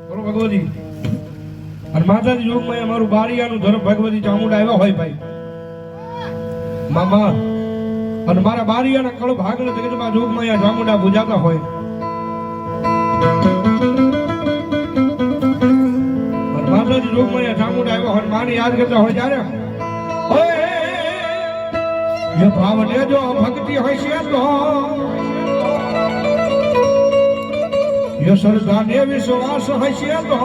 બોલો ભગવતી. અને માતાજી યોગમાં અમારું બારિયાનું ધર્મ ભગવતી ચામુંડા આવ્યા હોય ભાઈ મામા. અને મારા બારિયાના કળ ભાગને જગતમાં જોગમાં ચામુંડા પૂજાતા હોય. અને માતાજી જોગમાં ચામુંડા આવ્યા હોય માને યાદ કરતા હોય ત્યારે એ ભાવ લેજો ભક્તિ હોય છે તો એ શ્રદ્ધા ને વિશ્વાસ હોય છે તો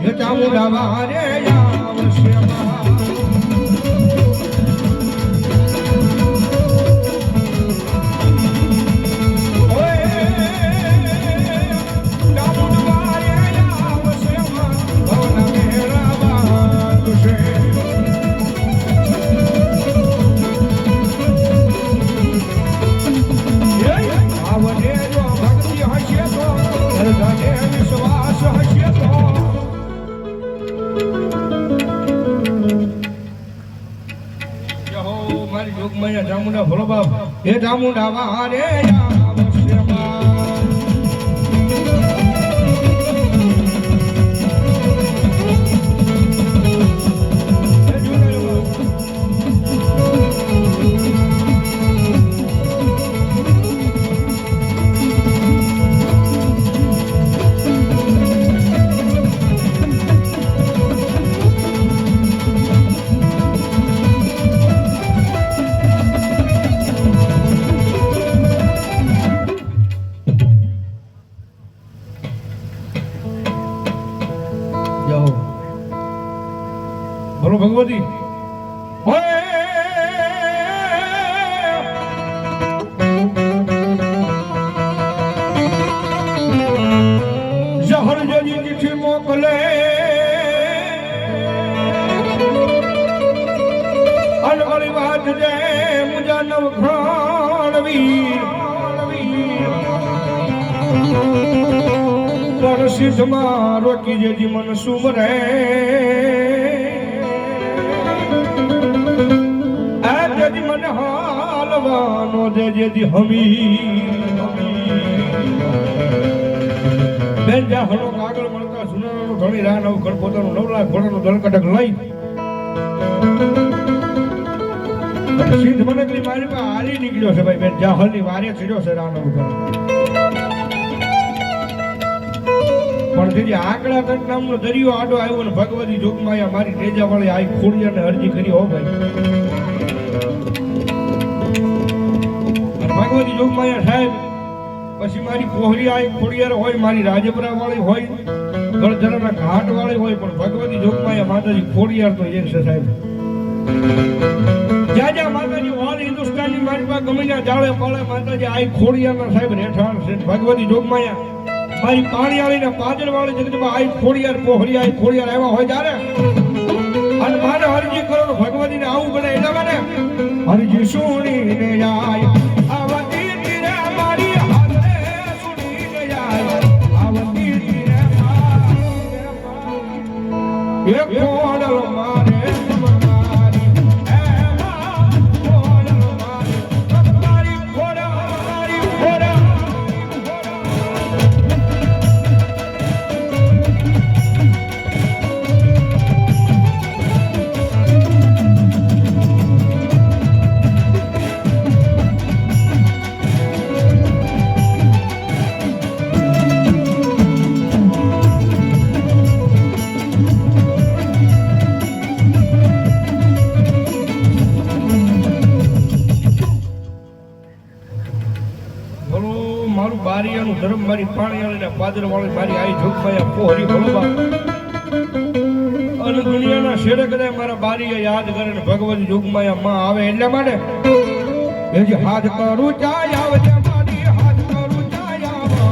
એ ચામુંડા વારે આવશે. ચામુંડા ભોળો બાપ એ ચામુંડા વારે આવશે. બોલો ભગવતી. જહર જજી ચિઠ્ઠી મોકલે અનવળી વાત દે મુજા નવખાણવી પણ સિદ્ધમાં રોકી જેજી મન સુમરે મને હાલવાનો દેજેથી હમી બેન જા હલો કાગળ મળતા સુનાનો ધણી રા નવ ઘર પોતાનું 9 લાખ ઘોડાનો દલકટક લઈ સિદ્ધ મને કઈ મારી પાસે હાલી નીકળ્યો છે ભાઈ બેન જા હલની વારે ચડ્યો છે રા નવ ઘર. પણ જે આકડા તટ નામનો દરિયો આડો આવ્યો ને ભગવતી જોગમાયા મારી નેજા વાળી આઈ ખોડિયાને અરજી કરી હો ભાઈ. ભગવતી જોગમાયા સાહેબ પછી મારી પોહરી આઈ ખોડિયાર હોય મારી રાજપરા વાળી હોય ગળધરાના ઘાટ વાળી હોય પણ ભગવતી જોગમાયા માતાજી ખોડિયાર તો એક છે સાહેબ. જ્યાં જ્યાં માતાજી ઓલ હિન્દુસ્તાની મારી પાસે ગમે ત્યાં જાળે પાળે માતાજી આઈ ખોડિયારના સાહેબ રહેઠાણ છે. ભગવતી જોગમાયા મારી પાણીવાળી ને પાદર વાળી જગતમાં આઈ ખોડિયાર પોહરી આઈ ખોડિયાર આવ્યા હોય ત્યારે અને મારે હરજી કરો ભગવતી ને આવું બને એટલા માટે હરજી સુણીને આય આવતી તીરે મારી હાથે સુણીને આય આવતી તીરે મારી એક કોડલ મારે બારિયાનું ધર્મ મારી પાણીવાળી પાદર વાળી મારી આઈ જોગમાયા પોહરી ભોળવા અને દુનિયાના શેડે કદાચ મારા બારીયા યાદ કરે ને ભગવતી જોગમાયા માં આવે એટલા માટે એ જે હાથ કરું ચાય આવજે મારી હાથ કરું ચાય આવજે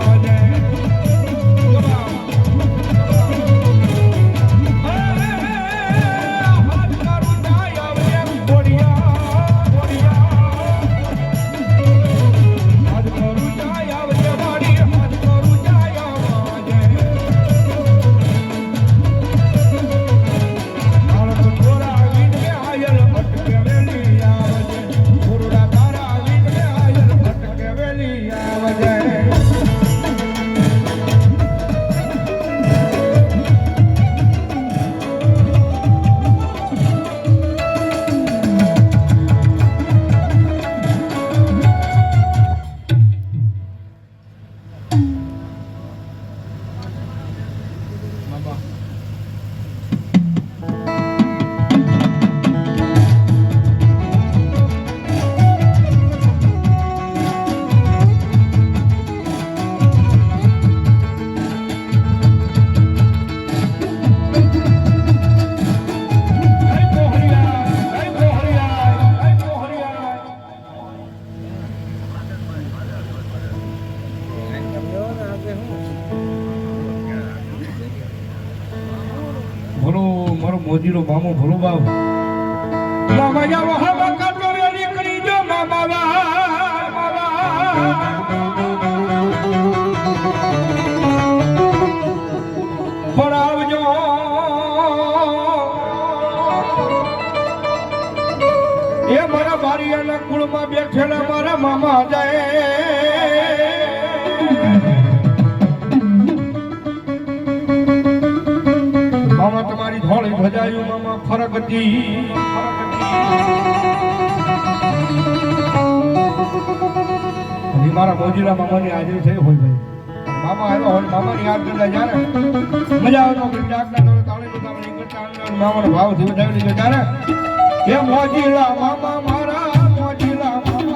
મારો મોજીલો મામો ભરો બાપ મામા જાવો હવા કાટો રે નીકળી જો મામા પણ આવજો એ મારા બારિયાના કુળમાં બેઠેલા મારા મામા જાય મામા તમારી ધોળી ભજાયું મામા ફરક હતી મારા મોજીલા મામાની હાજરી થઈ હોય ભાઈ મામા આવ્યો હોય મામાની યાદ કરતા જ્યારે મજા આવતો જાગના તાળી મામાનો ભાવ થી વધાવી લીધો ત્યારે એ મોજીલા મામા મારા મોજીલા મામા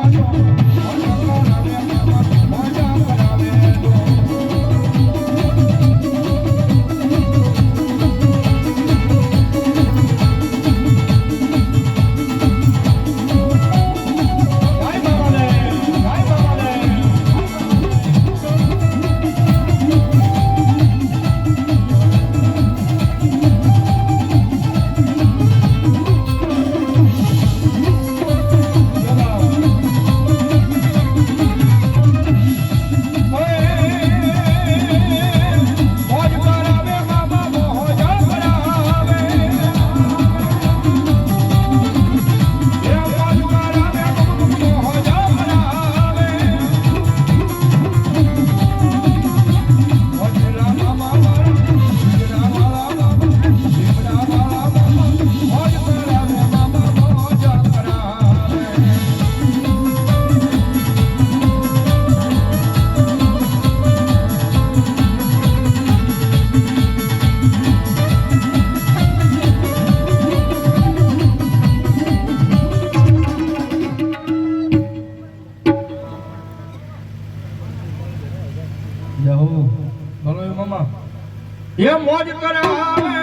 એ મોજ કરાવે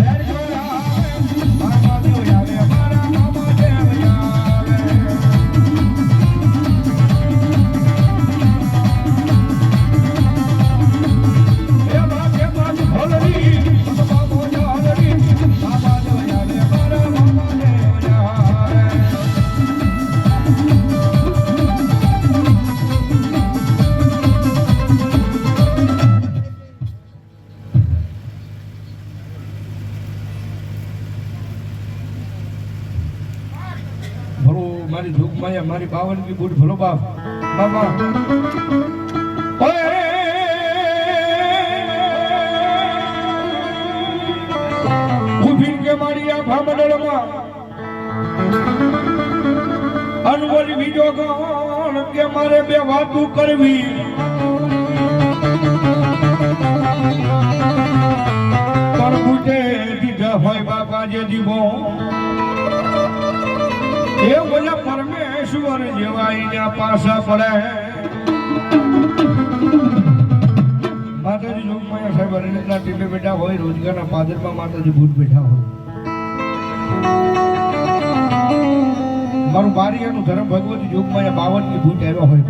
લેર કરાવે મામા દેવ આવે મારા મામા દેવ આવે એ બાકે બાદ ભોલરી બાબા મોજાલરી મામા દેવ આવે મારા મામા દેવ આવે મારી ધૂપ માયા મારી બાવનની બુટ ભલો બાપ મામા ઉભી કે મારી આ ભામડળમાં અનવરી બીજો કોણ કે મારે બે વાતું કરવી પણ બુટે દીધા હોય બાપા જે દીવો એ બોલા પરમેશ્વર જેવા પાસા પડે માતાજી લોકમાયા સાહેબ અરેલા ટીમે બેઠા હોય રોજગારના પાદરમાં માતાજી ભૂત બેઠા હોય મારું બારિયાનું ધર્મ ભગવતી જોગમાયા 52 ની ભૂત આવ્યા હોય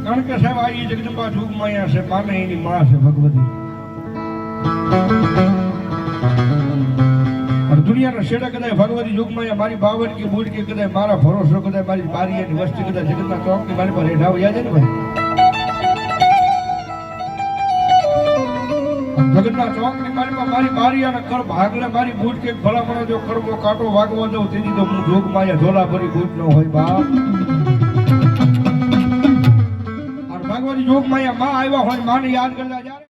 કારણ કે સાહેબ આ જગદંબા જોગમાયા છે માને એની માં છે ભગવતી દુનિયાના શેડા કદાચ ભગવતી જોગમાયા મારી 52 की બુટ કે કદાચ મારા ભરોસો કદાચ મારી બારિયાની વસ્તી કદાચ જગતના ચોકની મારી પર હેઠા આવ્યા છે ને ભાઈ જગતના ચોકની મારી બારિયાના કર ભાગલે મારી બુટ કે ભલામણો જો કરવો કાંટો વાગવો દઉં તેથી તો હું જોગમાયા ઝોલા ભરી બુટ ન હોય બાપ ભગવતી જોગમાયા માં આવ્યા હોય માને યાદ કરતા